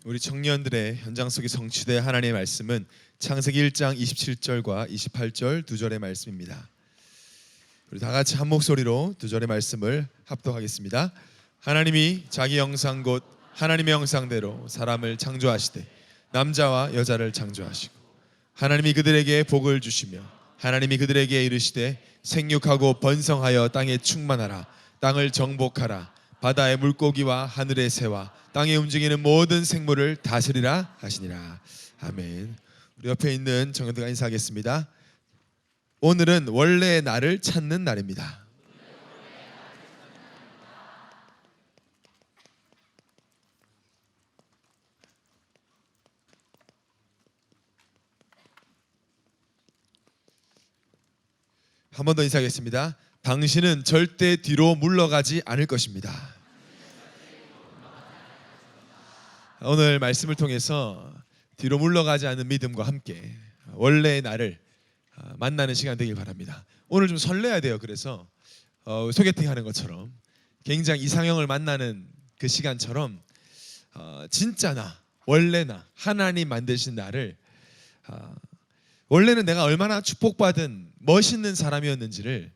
우리 청년들의 현장 속에 성취될 하나님의 말씀은 창세기 1장 27절과 28절 두 절의 말씀입니다. 우리 다 같이 한 목소리로 두 절의 말씀을 합독하겠습니다. 하나님이 자기 형상 곧 하나님의 형상대로 사람을 창조하시되 남자와 여자를 창조하시고 하나님이 그들에게 복을 주시며 하나님이 그들에게 이르시되 생육하고 번성하여 땅에 충만하라. 땅을 정복하라. 바다의 물고기와 하늘의 새와 땅에 움직이는 모든 생물을 다스리라 하시니라. 아멘. 우리 옆에 있는 청년들과 인사하겠습니다. 오늘은 원래의 나를 찾는 날입니다. 한 번 더 인사하겠습니다. 당신은 절대 뒤로 물러가지 않을 것입니다. 오늘 말씀을 통해서 뒤로 물러가지 않는 믿음과 함께 원래의 나를 만나는 시간 되길 바랍니다. 오늘 좀 설레야 돼요. 그래서 소개팅 하는 것처럼 굉장히 이상형을 만나는 그 시간처럼 진짜 나, 원래 나, 하나님 만드신 나를 원래는 내가 얼마나 축복받은 멋있는 사람이었는지를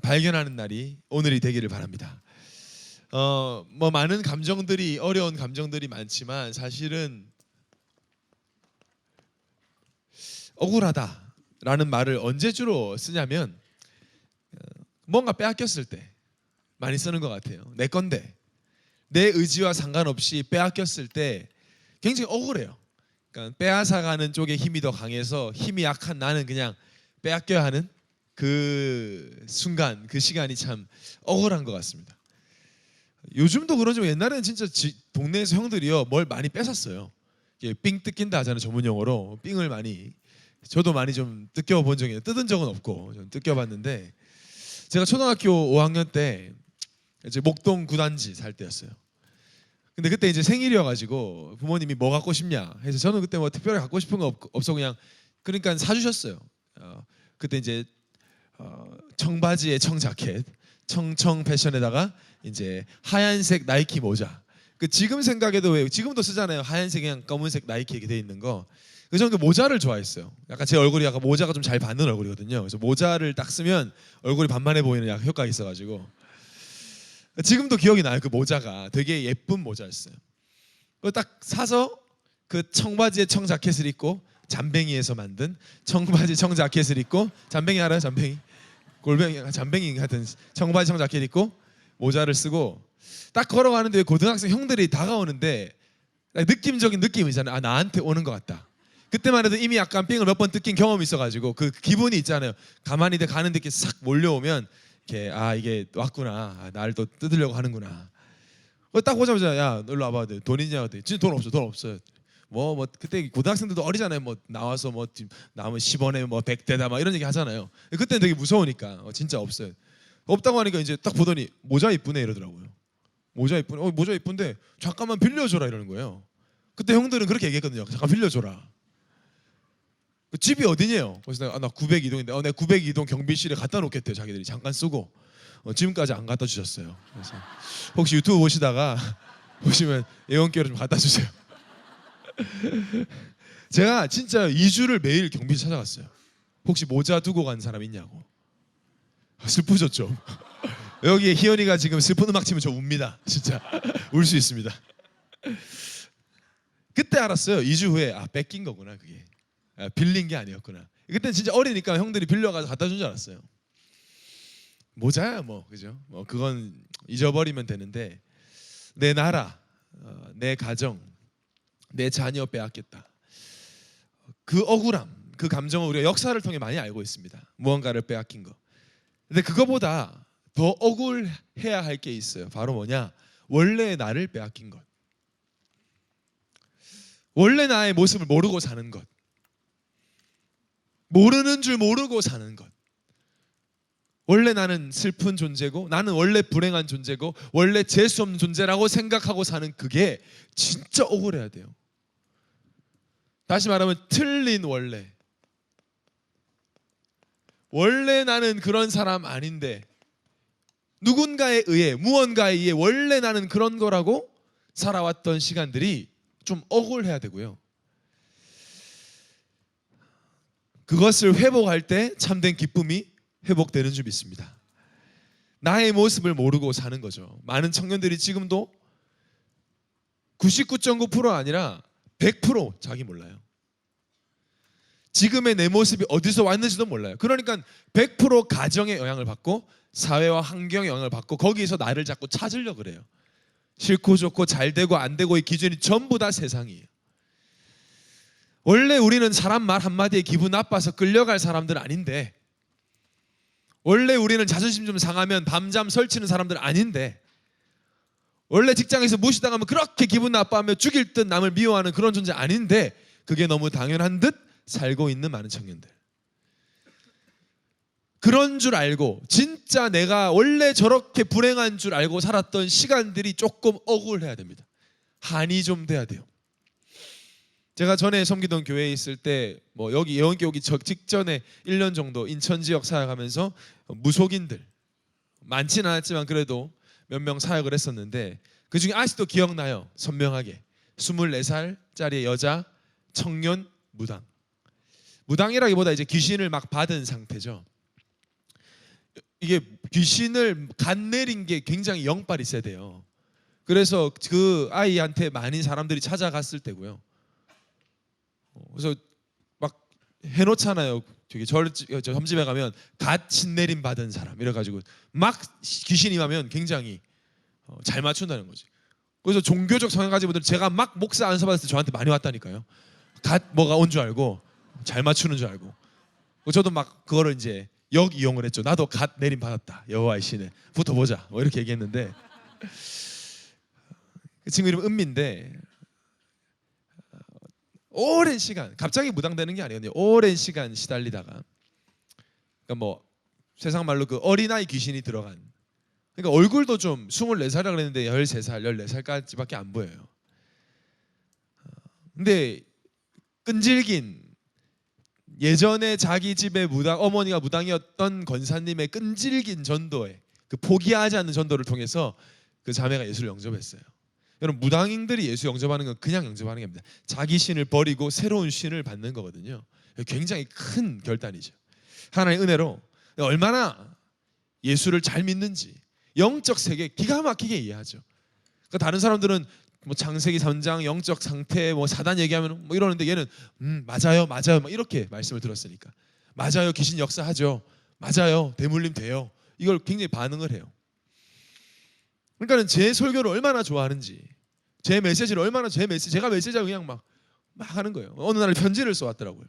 발견하는 날이 오늘이 되기를 바랍니다. 뭐 많은 감정들이 어려운 감정들이 많지만 사실은 억울하다라는 말을 언제 주로 쓰냐면 뭔가 빼앗겼을 때 많이 쓰는 것 같아요. 내 건데 내 의지와 상관없이 빼앗겼을 때 굉장히 억울해요. 그러니까 빼앗아가는 쪽에 힘이 더 강해서 힘이 약한 나는 그냥 빼앗겨야 하는 그 순간, 그 시간이 참 억울한 것 같습니다. 요즘도 그러지만 옛날에는 진짜 동네에서 형들이요 뭘 많이 뺏었어요. 삥 뜯긴다 하잖아요. 전문 용어로 삥을 많이. 저도 많이 좀 뜯겨본 적이 뜯은 적은 없고 좀 뜯겨봤는데 제가 초등학교 5학년 때 이제 목동 구단지 살 때였어요. 근데 그때 이제 생일이어가지고 부모님이 뭐 갖고 싶냐 해서 저는 그때 뭐 특별히 갖고 싶은 거 없어 그냥 그러니까 사주셨어요. 그때 이제 청바지에 청자켓, 청청 패션에다가 이제 하얀색 나이키 모자. 그 지금 생각해도 왜 지금도 쓰잖아요. 하얀색 그냥 검은색 나이키 이렇게 돼 있는 거. 그래서 저는 그 모자를 좋아했어요. 약간 제 얼굴이 약간 모자가 좀 잘 받는 얼굴이거든요. 그래서 모자를 딱 쓰면 얼굴이 반만해 보이는 약간 효과가 있어가지고 지금도 기억이 나요. 그 모자가 되게 예쁜 모자였어요. 그걸 딱 사서 그 청바지에 청자켓을 입고 잠뱅이에서 만든 청바지 청자켓을 입고 잠뱅이 알아요? 잠뱅이 골뱅이 잠뱅이 같은 청바지 청자켓 입고 모자를 쓰고 딱 걸어가는데 고등학생 형들이 다가오는데 느낌적인 느낌이잖아요. 아 나한테 오는 것 같다. 그때만 해도 이미 약간 삥을 몇 번 뜯긴 경험이 있어가지고 그 기분이 있잖아요. 가만히 가는데 이렇게 싹 몰려오면 이렇게 아 이게 왔구나. 나를 또 뜯으려고 하는구나. 딱 보자마자 야 놀러 와봐. 돈 있냐? 진짜 돈 없어. 돈 없어요. 뭐 그때 고등학생들도 어리잖아요. 뭐 나와서 뭐 남은 10원에 뭐 100대다 막 이런 얘기 하잖아요. 그때는 되게 무서우니까 진짜 없어요. 없다고 하니까 이제 딱 보더니 모자 이쁘네 이러더라고요. 모자 이쁘네. 모자 이쁜데 잠깐만 빌려줘라 이러는 거예요. 그때 형들은 그렇게 얘기했거든요. 잠깐 빌려줘라. 집이 어디냐요? 그래서 내가 나 902동인데 내가 902동 경비실에 갖다 놓겠대요. 자기들이 잠깐 쓰고 지금까지 안 갖다 주셨어요. 그래서 혹시 유튜브 보시다가 보시면 예원께로 좀 갖다 주세요. 제가 진짜 2주를 매일 경비실 찾아갔어요. 혹시 모자 두고 간 사람 있냐고. 슬프죠 좀. 여기에 희연이가 지금 슬픈 음악 치면 저 웁니다. 진짜 울 수 있습니다. 그때 알았어요. 2주 후에 뺏긴 거구나 그게. 빌린 게 아니었구나. 그때는 진짜 어리니까 형들이 빌려가서 갖다 준 줄 알았어요. 모자야 뭐 그죠? 뭐 그건 잊어버리면 되는데 내 나라, 내 가정, 내 자녀 빼앗겼다. 그 억울함, 그 감정을 우리가 역사를 통해 많이 알고 있습니다. 무언가를 빼앗긴 거. 근데 그거보다 더 억울해야 할 게 있어요. 바로 뭐냐? 원래 나를 빼앗긴 것. 원래 나의 모습을 모르고 사는 것. 모르는 줄 모르고 사는 것. 원래 나는 슬픈 존재고 나는 원래 불행한 존재고 원래 재수 없는 존재라고 생각하고 사는 그게 진짜 억울해야 돼요. 다시 말하면 틀린 원래. 원래 나는 그런 사람 아닌데 누군가에 의해 무언가에 의해 원래 나는 그런 거라고 살아왔던 시간들이 좀 억울해야 되고요. 그것을 회복할 때 참된 기쁨이 회복되는 줄 믿습니다. 나의 모습을 모르고 사는 거죠. 많은 청년들이 지금도 99.9% 아니라 100% 자기 몰라요. 지금의 내 모습이 어디서 왔는지도 몰라요. 그러니까 100% 가정의 영향을 받고 사회와 환경의 영향을 받고 거기에서 나를 자꾸 찾으려고 그래요. 싫고 좋고 잘 되고 안 되고의 기준이 전부 다 세상이에요. 원래 우리는 사람 말 한마디에 기분 나빠서 끌려갈 사람들은 아닌데, 원래 우리는 자존심 좀 상하면 밤잠 설치는 사람들은 아닌데, 원래 직장에서 무시당하면 그렇게 기분 나빠하며 죽일 듯 남을 미워하는 그런 존재 아닌데, 그게 너무 당연한 듯 살고 있는 많은 청년들. 그런 줄 알고 진짜 내가 원래 저렇게 불행한 줄 알고 살았던 시간들이 조금 억울해야 됩니다. 한이 좀 돼야 돼요. 제가 전에 섬기던 교회에 있을 때 여기 예원교 오기 직전에 1년 정도 인천 지역 사역하면서 무속인들 많지는 않았지만 그래도 몇 명 사역을 했었는데, 그중에 아직도 기억나요. 선명하게 24살짜리 여자 청년 무당. 무당이라기보다 이제 귀신을 막 받은 상태죠. 이게 귀신을 간 내린 게 굉장히 영빨이 세대요. 그래서 그 아이한테 많은 사람들이 찾아갔을 때고요. 그래서 막 해놓잖아요. 저기 저 점집에 가면 갓 신내림 받은 사람 이래가지고 막 귀신이 하면 굉장히 잘 맞춘다는 거지. 그래서 종교적 성향 가진 분들, 제가 막 목사 안수 받을 때 저한테 많이 왔다니까요. 갓 뭐가 온 줄 알고 잘 맞추는 줄 알고. 저도 막 그거를 이제 역이용을 했죠. 나도 갓 내림 받았다. 여호와의 신에 붙어보자. 이렇게 얘기했는데, 그 친구 이름 은미인데 오랜 시간, 갑자기 무당되는 게 아니거든요. 오랜 시간 시달리다가, 그러니까 세상 말로 그 어린아이 귀신이 들어간, 그러니까 얼굴도 좀 24살이라 그랬는데 13살, 14살까지밖에 안 보여요. 근데 끈질긴, 예전에 자기 집에 어머니가 무당이었던 권사님의 끈질긴 전도에, 그 포기하지 않는 전도를 통해서 그 자매가 예수를 영접했어요. 여러분, 무당인들이 예수 영접하는 건 그냥 영접하는 게 아닙니다. 자기 신을 버리고 새로운 신을 받는 거거든요. 굉장히 큰 결단이죠. 하나님의 은혜로 얼마나 예수를 잘 믿는지 영적 세계 기가 막히게 이해하죠. 그러니까 다른 사람들은 창세기 3장 영적 상태 사단 얘기하면 이러는데, 얘는 맞아요 이렇게 말씀을 들었으니까, 맞아요, 귀신 역사하죠, 맞아요, 대물림 돼요, 이걸 굉장히 반응을 해요. 그러니까는 제 설교를 얼마나 좋아하는지, 제 메시지를 얼마나, 제가 메시지를 그냥 막 하는 거예요. 어느 날 편지를 써왔더라고요.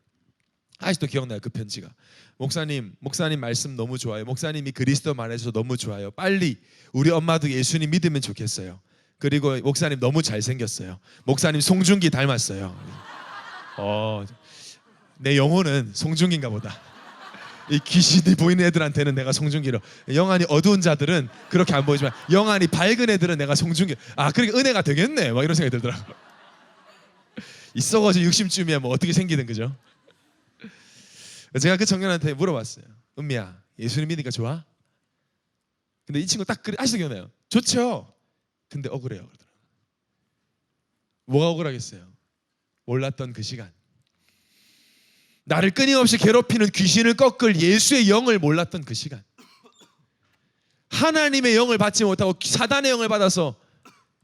아직도 기억나요. 그 편지가, 목사님 말씀 너무 좋아요, 목사님이 그리스도 말해줘서 너무 좋아요, 빨리 우리 엄마도 예수님 믿으면 좋겠어요, 그리고 목사님 너무 잘생겼어요, 목사님 송중기 닮았어요. 내 영혼은 송중기인가 보다. 이 귀신이 보이는 애들한테는 내가 송중기로, 영안이 어두운 자들은 그렇게 안 보이지만 영안이 밝은 애들은 내가 송중기, 그러니까 은혜가 되겠네, 막 이런 생각이 들더라고. 있어가지고 60쯤이야 어떻게 생기든, 그죠? 제가 그 청년한테 물어봤어요. 은미야, 예수님 믿으니까 좋아? 근데 이 친구 딱 그래, 아직도 기억나요. 좋죠. 근데 억울해요. 그러더라고요. 뭐가 억울하겠어요? 몰랐던 그 시간, 나를 끊임없이 괴롭히는 귀신을 꺾을 예수의 영을 몰랐던 그 시간, 하나님의 영을 받지 못하고 사단의 영을 받아서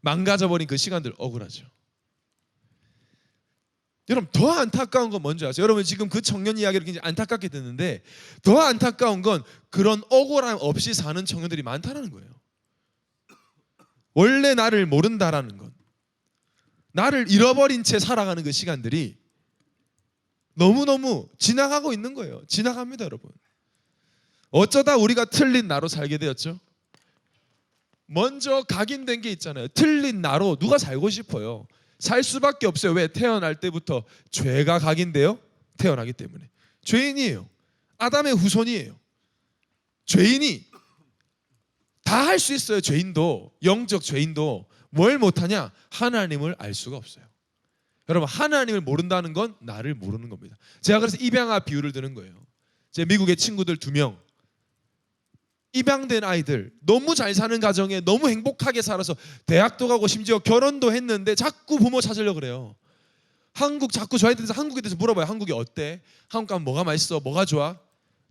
망가져버린 그 시간들 억울하죠. 여러분, 더 안타까운 건 뭔지 아세요? 여러분, 지금 그 청년 이야기를 굉장히 안타깝게 듣는데, 더 안타까운 건 그런 억울함 없이 사는 청년들이 많다는 거예요. 원래 나를 모른다라는 건, 나를 잃어버린 채 살아가는 그 시간들이 너무너무 지나가고 있는 거예요. 지나갑니다, 여러분. 어쩌다 우리가 틀린 나로 살게 되었죠? 먼저 각인된 게 있잖아요. 틀린 나로 누가 살고 싶어요? 살 수밖에 없어요. 왜? 태어날 때부터 죄가 각인돼요. 태어나기 때문에. 죄인이에요. 아담의 후손이에요. 죄인이 다 할 수 있어요. 죄인도, 영적 죄인도. 뭘 못하냐? 하나님을 알 수가 없어요. 여러분, 하나님을 모른다는 건 나를 모르는 겁니다. 제가 그래서 입양아 비유를 드는 거예요. 제 미국의 친구들 2명, 입양된 아이들 너무 잘 사는 가정에 너무 행복하게 살아서 대학도 가고 심지어 결혼도 했는데 자꾸 부모 찾으려고 그래요. 한국 자꾸 저희한테 대해서 한국에 대해서 물어봐요. 한국이 어때? 한국 가면 뭐가 맛있어? 뭐가 좋아?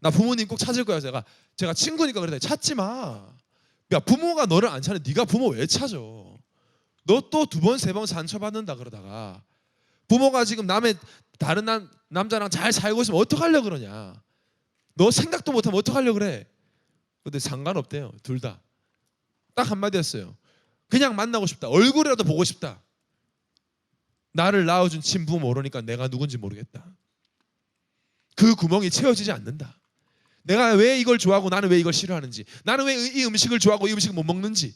나 부모님 꼭 찾을 거야. 제가 친구니까 그러다 찾지 마. 야, 부모가 너를 안 찾는 네가 부모 왜 찾아? 너 또 두 번 세 번 상처받는다 그러다가 부모가 지금 다른 남자랑 잘 살고 있으면 어떡하려고 그러냐? 너 생각도 못하면 어떡하려고 그래? 근데 상관없대요. 둘 다. 딱 한마디였어요. 그냥 만나고 싶다. 얼굴이라도 보고 싶다. 나를 낳아준 친부모 모르니까 내가 누군지 모르겠다. 그 구멍이 채워지지 않는다. 내가 왜 이걸 좋아하고 나는 왜 이걸 싫어하는지, 나는 왜 이 음식을 좋아하고 이 음식을 못 먹는지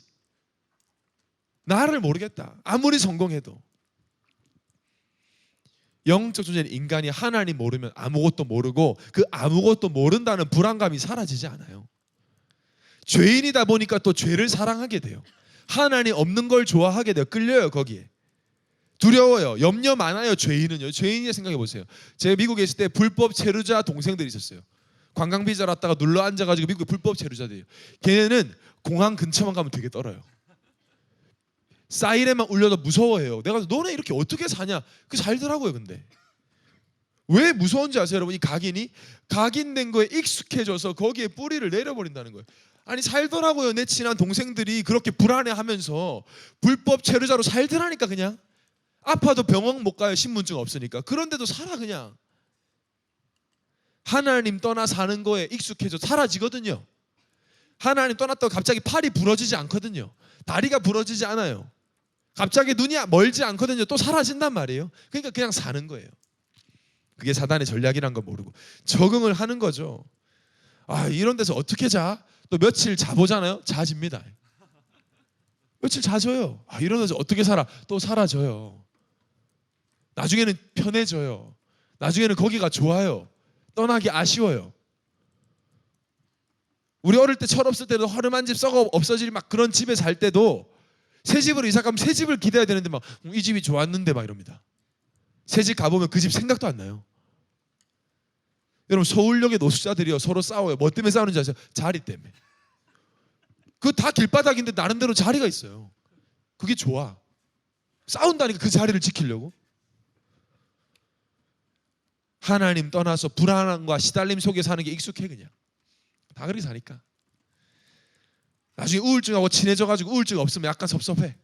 나를 모르겠다. 아무리 성공해도. 영적 존재는 인간이 하나님 모르면 아무것도 모르고 그 아무것도 모른다는 불안감이 사라지지 않아요. 죄인이다 보니까 또 죄를 사랑하게 돼요. 하나님 없는 걸 좋아하게 돼요. 끌려요 거기에. 두려워요. 염려 많아요. 죄인은요. 죄인이 생각해 보세요. 제가 미국에 있을 때 불법 체류자 동생들이 있었어요. 관광 비자로 왔다가 눌러 앉아가지고 미국의 불법 체류자들이에요. 걔네는 공항 근처만 가면 되게 떨어요. 사이렌만 울려도 무서워해요. 내가 너네 이렇게 어떻게 사냐? 그 살더라고요. 근데 왜 무서운지 아세요, 여러분? 이 각인된 거에 익숙해져서 거기에 뿌리를 내려버린다는 거예요. 아니 살더라고요. 내 친한 동생들이 그렇게 불안해하면서 불법 체류자로 살더라니까. 그냥 아파도 병원 못 가요. 신분증 없으니까. 그런데도 살아 그냥. 하나님 떠나 사는 거에 익숙해져 사라지거든요. 하나님 떠났다고 갑자기 팔이 부러지지 않거든요. 다리가 부러지지 않아요. 갑자기 눈이 멀지 않거든요. 또 사라진단 말이에요. 그러니까 그냥 사는 거예요. 그게 사단의 전략이란 걸 모르고 적응을 하는 거죠. 아, 이런 데서 어떻게 자? 또 며칠 자보잖아요. 자집니다. 며칠 자줘요. 아, 이런 데서 어떻게 살아? 또 사라져요. 나중에는 편해져요. 나중에는 거기가 좋아요. 떠나기 아쉬워요. 우리 어릴 때 철없을 때도 허름한 집 썩어 없어질 막 그런 집에 살 때도 새 집으로 이사 가면 새 집을 기대해야 되는데 막 이 집이 좋았는데 막 이럽니다. 새 집 가보면 그 집 생각도 안 나요. 여러분 서울역의 노숙자들이요 서로 싸워요. 뭐 때문에 싸우는지 아세요? 자리 때문에. 그 다 길바닥인데 나름대로 자리가 있어요. 그게 좋아. 싸운다니까 그 자리를 지키려고. 하나님 떠나서 불안함과 시달림 속에 사는 게 익숙해 그냥. 다 그렇게 사니까. 나중에 우울증하고 친해져가지고 우울증 없으면 약간 섭섭해.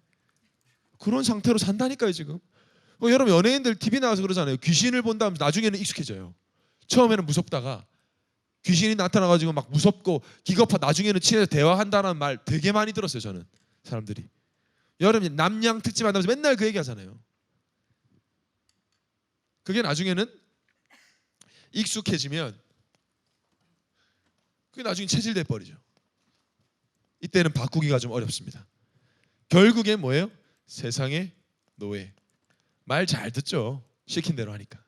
그런 상태로 산다니까요 지금. 여러분 연예인들 TV 나와서 그러잖아요. 귀신을 본다면 나중에는 익숙해져요. 처음에는 무섭다가 귀신이 나타나가지고 막 무섭고 기겁하 나중에는 친해져 대화한다는 말 되게 많이 들었어요 저는. 사람들이. 여러분 남양 특집 한다면서 맨날 그 얘기 하잖아요. 그게 나중에는 익숙해지면 그게 나중에 체질돼 버리죠. 이때는 바꾸기가 좀 어렵습니다. 결국엔 뭐예요? 세상의 노예. 말 잘 듣죠. 시킨 대로 하니까.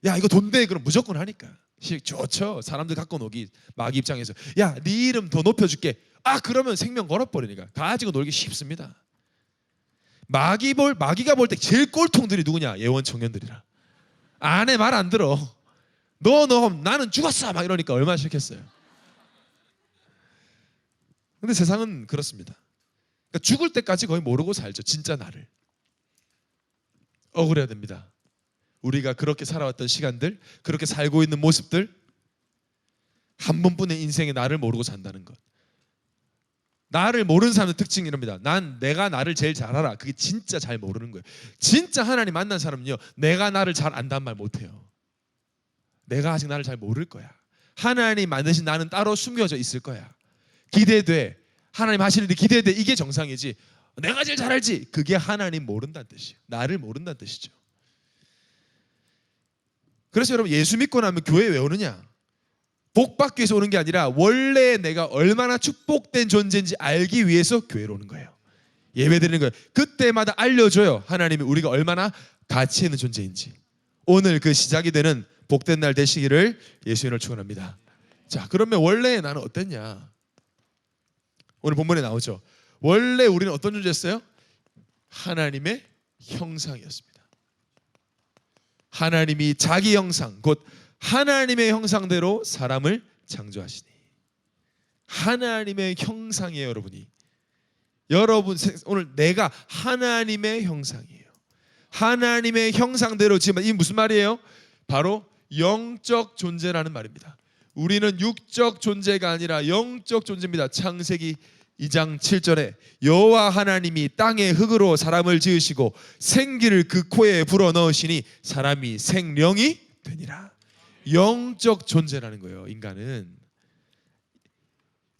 야 이거 돈 돼. 그럼 무조건 하니까. 좋죠. 사람들 갖고 노기 마귀 입장에서 야 네 이름 더 높여줄게. 아 그러면 생명 걸어버리니까. 가지고 놀기 쉽습니다. 마귀가 볼 때 제일 꼴통들이 누구냐? 예원 청년들이라. 아내 말 안 들어. 너 나는 죽었어 막 이러니까 얼마나 싫겠어요. 근데 세상은 그렇습니다. 그러니까 죽을 때까지 거의 모르고 살죠. 진짜 나를. 억울해야 됩니다. 우리가 그렇게 살아왔던 시간들, 그렇게 살고 있는 모습들, 한 번뿐의 인생에 나를 모르고 산다는 것. 나를 모르는 사람의 특징이 이럽니다. 내가 나를 제일 잘 알아. 그게 진짜 잘 모르는 거예요. 진짜 하나님 만난 사람은요, 내가 나를 잘 안단 말 못해요. 내가 아직 나를 잘 모를 거야. 하나님 만드신 나는 따로 숨겨져 있을 거야. 기대돼. 하나님 하시는 데 기대돼. 이게 정상이지. 내가 제일 잘 알지. 그게 하나님 모른다는 뜻이에요. 나를 모른다는 뜻이죠. 그래서 여러분 예수 믿고 나면 교회 왜 오느냐? 복 받기 위해서 오는 게 아니라 원래 내가 얼마나 축복된 존재인지 알기 위해서 교회로 오는 거예요. 예배 드리는 거예요. 그때마다 알려줘요. 하나님이 우리가 얼마나 가치 있는 존재인지. 오늘 그 시작이 되는 복된 날 되시기를 예수님을 축원합니다. 자, 그러면 원래 나는 어땠냐? 오늘 본문에 나오죠. 원래 우리는 어떤 존재였어요? 하나님의 형상이었습니다. 하나님이 자기 형상, 곧 하나님의 형상대로 사람을 창조하시니. 하나님의 형상이에요, 여러분이. 여러분 오늘 내가 하나님의 형상이에요. 하나님의 형상대로 지금 이 무슨 말이에요? 바로 영적 존재라는 말입니다. 우리는 육적 존재가 아니라 영적 존재입니다. 창세기 2장 7절에 여호와 하나님이 땅의 흙으로 사람을 지으시고 생기를 그 코에 불어넣으시니 사람이 생령이 되니라. 영적 존재라는 거예요. 인간은.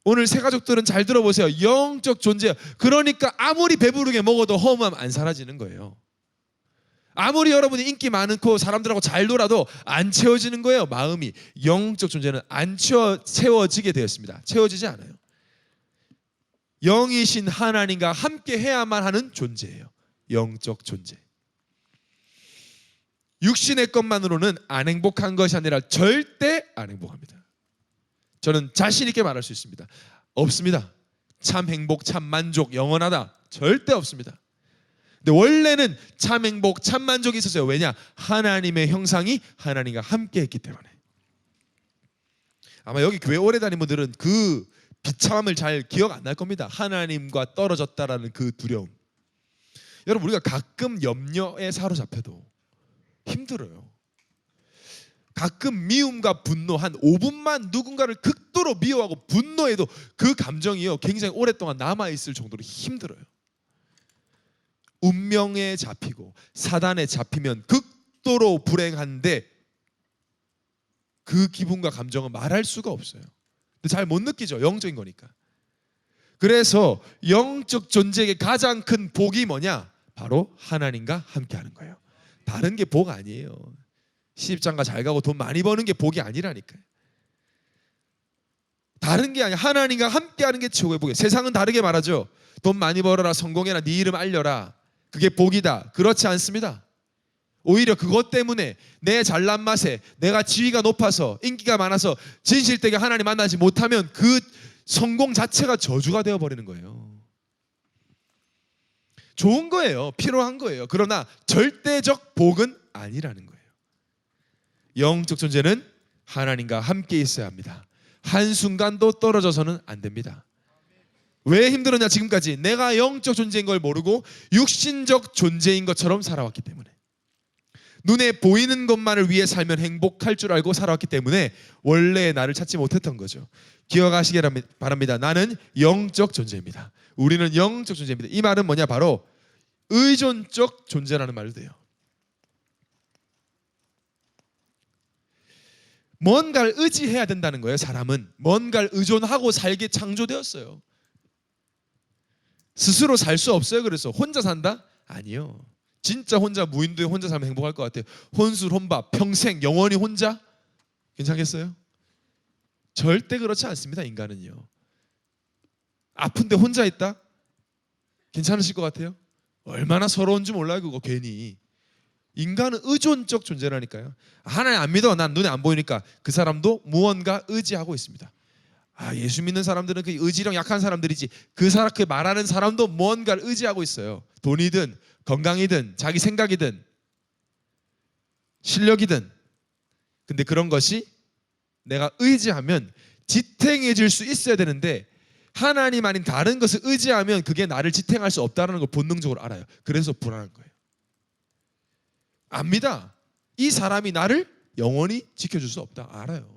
오늘 새 가족들은 잘 들어보세요. 영적 존재. 그러니까 아무리 배부르게 먹어도 허무함 안 사라지는 거예요. 아무리 여러분이 인기 많고 사람들하고 잘 놀아도 안 채워지는 거예요. 마음이. 영적 존재는 안 채워지게 되었습니다. 채워지지 않아요. 영이신 하나님과 함께 해야만 하는 존재예요. 영적 존재. 육신의 것만으로는 안 행복한 것이 아니라 절대 안 행복합니다. 저는 자신 있게 말할 수 있습니다. 없습니다. 참 행복, 참 만족, 영원하다. 절대 없습니다. 근데 원래는 참 행복, 참 만족이 있었어요. 왜냐? 하나님의 형상이 하나님과 함께 했기 때문에. 아마 여기 교회 오래 다닌 분들은 그 비참함을 잘 기억 안 날 겁니다. 하나님과 떨어졌다라는 그 두려움. 여러분, 우리가 가끔 염려에 사로잡혀도 힘들어요. 가끔 미움과 분노, 한 5분만 누군가를 극도로 미워하고 분노해도 그 감정이요 굉장히 오랫동안 남아있을 정도로 힘들어요. 운명에 잡히고 사단에 잡히면 극도로 불행한데 그 기분과 감정은 말할 수가 없어요. 근데 잘 못 느끼죠. 영적인 거니까. 그래서 영적 존재에게 가장 큰 복이 뭐냐? 바로 하나님과 함께하는 거예요. 다른 게 복 아니에요. 시집장가 잘 가고 돈 많이 버는 게 복이 아니라니까요. 다른 게 아니야. 하나님과 함께하는 게 최고의 복이에요. 세상은 다르게 말하죠. 돈 많이 벌어라, 성공해라, 네 이름 알려라. 그게 복이다. 그렇지 않습니다. 오히려 그것 때문에 내 잘난 맛에 내가 지위가 높아서 인기가 많아서 진실되게 하나님 만나지 못하면 그 성공 자체가 저주가 되어버리는 거예요. 좋은 거예요. 필요한 거예요. 그러나 절대적 복은 아니라는 거예요. 영적 존재는 하나님과 함께 있어야 합니다. 한순간도 떨어져서는 안 됩니다. 왜 힘들었냐? 지금까지 내가 영적 존재인 걸 모르고 육신적 존재인 것처럼 살아왔기 때문에. 눈에 보이는 것만을 위해 살면 행복할 줄 알고 살아왔기 때문에 원래의 나를 찾지 못했던 거죠. 기억하시기 바랍니다. 나는 영적 존재입니다. 우리는 영적 존재입니다. 이 말은 뭐냐? 바로 의존적 존재라는 말도 돼요. 뭔가를 의지해야 된다는 거예요. 사람은 뭔가를 의존하고 살게 창조되었어요. 스스로 살 수 없어요. 그래서 혼자 산다? 아니요. 진짜 혼자 무인도에 혼자 살면 행복할 것 같아요. 혼술 혼밥 평생 영원히 혼자? 괜찮겠어요? 절대 그렇지 않습니다. 인간은요. 아픈데 혼자 있다? 괜찮으실 것 같아요? 얼마나 서러운지 몰라요. 그거 괜히. 인간은 의존적 존재라니까요. 하나님 안 믿어. 난 눈에 안 보이니까. 그 사람도 무언가 의지하고 있습니다. 예수 믿는 사람들은 그 의지력 약한 사람들이지, 그 말하는 사람도 무언가를 의지하고 있어요. 돈이든 건강이든 자기 생각이든 실력이든. 근데 그런 것이 내가 의지하면 지탱해질 수 있어야 되는데 하나님 아닌 다른 것을 의지하면 그게 나를 지탱할 수 없다는 걸 본능적으로 알아요. 그래서 불안한 거예요. 압니다. 이 사람이 나를 영원히 지켜줄 수 없다. 알아요.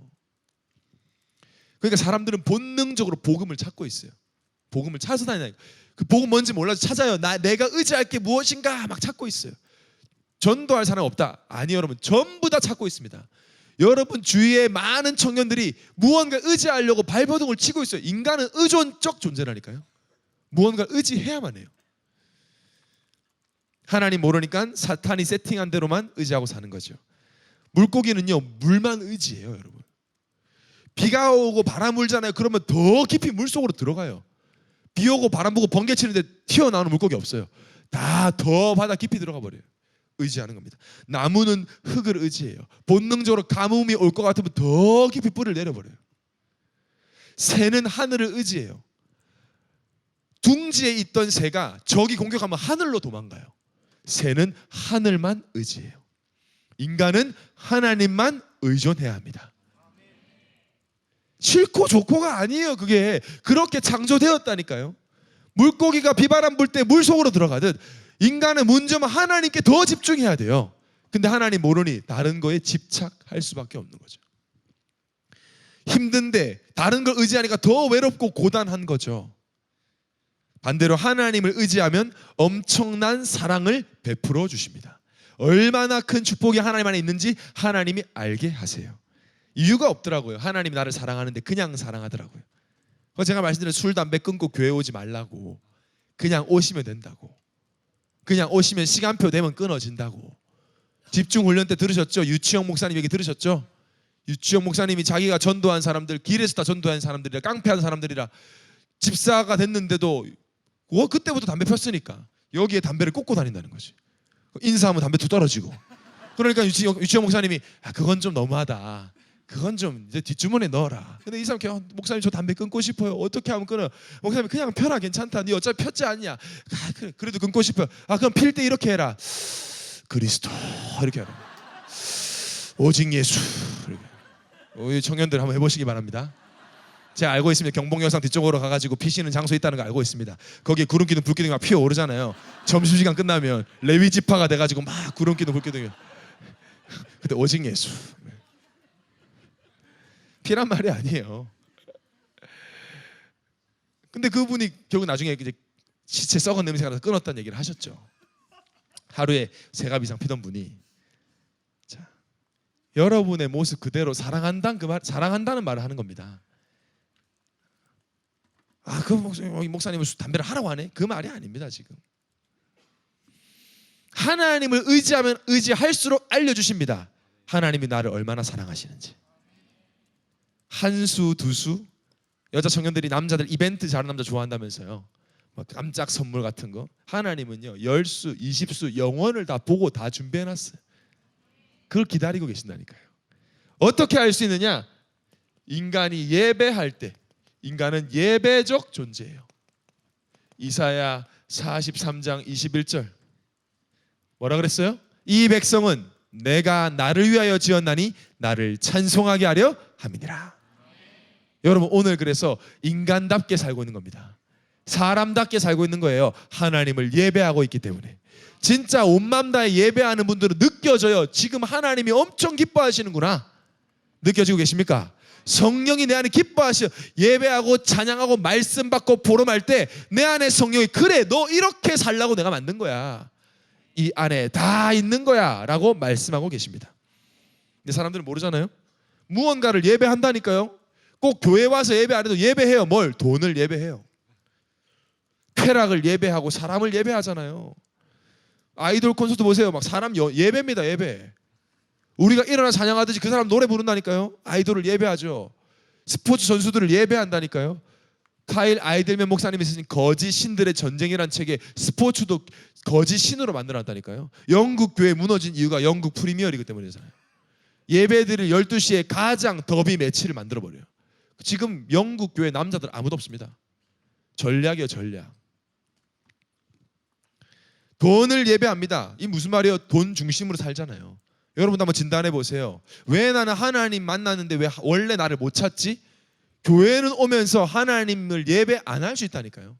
그러니까 사람들은 본능적으로 복음을 찾고 있어요. 복음을 찾아서 다니는. 그 복음 뭔지 몰라서 찾아요. 내가 의지할 게 무엇인가 막 찾고 있어요. 전도할 사람 없다. 아니, 여러분 전부 다 찾고 있습니다. 여러분 주위에 많은 청년들이 무언가 의지하려고 발버둥을 치고 있어요. 인간은 의존적 존재라니까요. 무언가를 의지해야만 해요. 하나님 모르니까 사탄이 세팅한 대로만 의지하고 사는 거죠. 물고기는요 물만 의지해요. 여러분 비가 오고 바람 불잖아요. 그러면 더 깊이 물속으로 들어가요. 비 오고 바람 불고 번개 치는데 튀어나오는 물고기 없어요. 다 더 바다 깊이 들어가 버려요. 의지하는 겁니다. 나무는 흙을 의지해요. 본능적으로 가뭄이 올 것 같으면 더 깊이 뿌리를 내려버려요. 새는 하늘을 의지해요. 둥지에 있던 새가 적이 공격하면 하늘로 도망가요. 새는 하늘만 의지해요. 인간은 하나님만 의존해야 합니다. 싫고 좋고가 아니에요. 그게 그렇게 창조되었다니까요. 물고기가 비바람 불 때 물속으로 들어가듯 인간은 문제만 하나님께 더 집중해야 돼요. 근데 하나님 모르니 다른 거에 집착할 수밖에 없는 거죠. 힘든데 다른 걸 의지하니까 더 외롭고 고단한 거죠. 반대로 하나님을 의지하면 엄청난 사랑을 베풀어 주십니다. 얼마나 큰 축복이 하나님 안에 있는지 하나님이 알게 하세요. 이유가 없더라고요. 하나님이 나를 사랑하는데 그냥 사랑하더라고요. 제가 말씀드린 술, 담배 끊고 교회 오지 말라고. 그냥 오시면 된다고. 그냥 오시면 시간표 되면 끊어진다고. 집중훈련 때 들으셨죠? 유치영 목사님 얘기 들으셨죠? 유치영 목사님이 자기가 전도한 사람들, 길에서 다 전도한 사람들이라, 깡패한 사람들이라 집사가 됐는데도 그때부터 담배 폈으니까 여기에 담배를 꽂고 다닌다는 거지. 인사하면 담배 툭 떨어지고. 그러니까 유치영 목사님이 그건 좀 너무하다. 그건 좀 이제 뒷주머니에 넣어라. 근데 이 사람 목사님 저 담배 끊고 싶어요. 어떻게 하면 끊어요? 목사님 그냥 펴라. 괜찮다. 네 어차피 폈지 않냐. 그래도 끊고 싶어요. 그럼 필 때 이렇게 해라. 그리스도 이렇게 해라. 오직 예수. 우리 청년들 한번 해보시기 바랍니다. 제가 알고 있습니다. 경복여상 뒤쪽으로 가가지고 피시는 장소 있다는 거 알고 있습니다. 거기에 구름기둥 불기둥이 막 피어오르잖아요. 점심시간 끝나면 레위 지파가 돼가지고 막 구름기둥 불기둥이. 근데 오직 예수. 피란 말이 아니에요. 근데 그분이 결국 나중에 이제 시체 썩은 냄새가 나서 끊었다는 얘기를 하셨죠. 하루에 3갑 이상 피던 분이. 자, 여러분의 모습 그대로 사랑한다는 말을 하는 겁니다. 그 목사님은 담배를 하라고 하네? 그 말이 아닙니다. 지금 하나님을 의지하면 의지할수록 알려주십니다. 하나님이 나를 얼마나 사랑하시는지. 한수, 두수, 여자 청년들이 남자들 이벤트 잘하는 남자 좋아한다면서요. 깜짝 선물 같은 거. 하나님은요 10수, 20수 영원을 다 보고 다 준비해놨어요. 그걸 기다리고 계신다니까요. 어떻게 알 수 있느냐? 인간이 예배할 때, 인간은 예배적 존재예요. 이사야 43장 21절 뭐라 그랬어요? 이 백성은 내가 나를 위하여 지었나니 나를 찬송하게 하려 함이니라. 여러분 오늘 그래서 인간답게 살고 있는 겁니다. 사람답게 살고 있는 거예요. 하나님을 예배하고 있기 때문에. 진짜 온 맘 다해 예배하는 분들은 느껴져요. 지금 하나님이 엄청 기뻐하시는구나. 느껴지고 계십니까? 성령이 내 안에 기뻐하셔. 예배하고 찬양하고 말씀 받고 보름할 때 내 안에 성령이 그래 너 이렇게 살라고 내가 만든 거야. 이 안에 다 있는 거야 라고 말씀하고 계십니다. 근데 사람들은 모르잖아요. 무언가를 예배한다니까요. 꼭 교회 와서 예배 안 해도 예배해요. 뭘? 돈을 예배해요. 쾌락을 예배하고 사람을 예배하잖아요. 아이돌 콘서트 보세요. 막 사람 예배입니다. 예배. 우리가 일어나 찬양하듯이 그 사람 노래 부른다니까요. 아이돌을 예배하죠. 스포츠 선수들을 예배한다니까요. 카일 아이들맨 목사님이 쓰신 거짓 신들의 전쟁이란 책에 스포츠도 거짓 신으로 만들어놨다니까요. 영국 교회 무너진 이유가 영국 프리미어리그 때문이잖아요. 예배드릴 12시에 가장 더비 매치를 만들어버려요. 지금 영국 교회 남자들 아무도 없습니다. 전략이에요. 전략. 돈을 예배합니다. 이 무슨 말이에요? 돈 중심으로 살잖아요. 여러분도 한번 진단해 보세요. 왜 나는 하나님 만났는데 왜 원래 나를 못 찾지? 교회는 오면서 하나님을 예배 안 할 수 있다니까요.